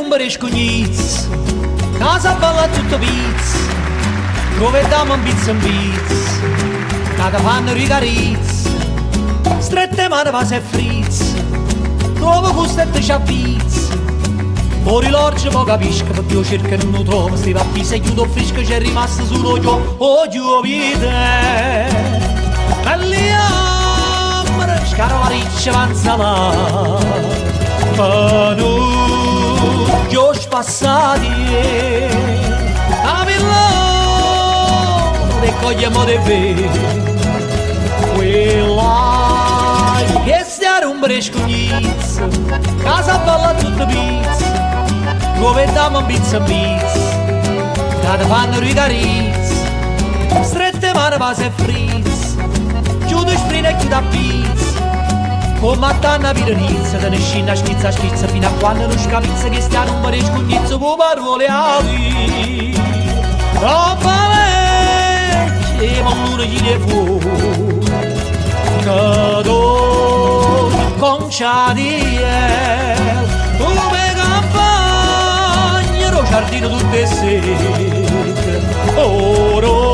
numeri scognizzi, casa balla tutto pizza, dove diamo un pizza, che fanno ricarizzi, strette mani va se frizzi, dove costette c'ha pizza, fuori l'orge poi capisco, perché io cerco e non lo trovo, sti pappi se chiudo fresco c'è rimasto solo io, oh giovite, belli amore, scarovariccia avanza là, io spassati a Milano e cogliamo di bene quella che stiamo un brescognizzo casa balla tutta pizza dove diamo un pizza che ti fanno ricarizzi strette mani va se frizz chiudo sprina e chiudo a pizza come a tanna piranizza, te ne scina schizza fino a quando non scapizza che stiano un pare scugnizzo con parole ali. Troppa vecchia, ma l'uno gli ne fu. Cado conciadiel, come campagna, lo giardino tutte sere. Oro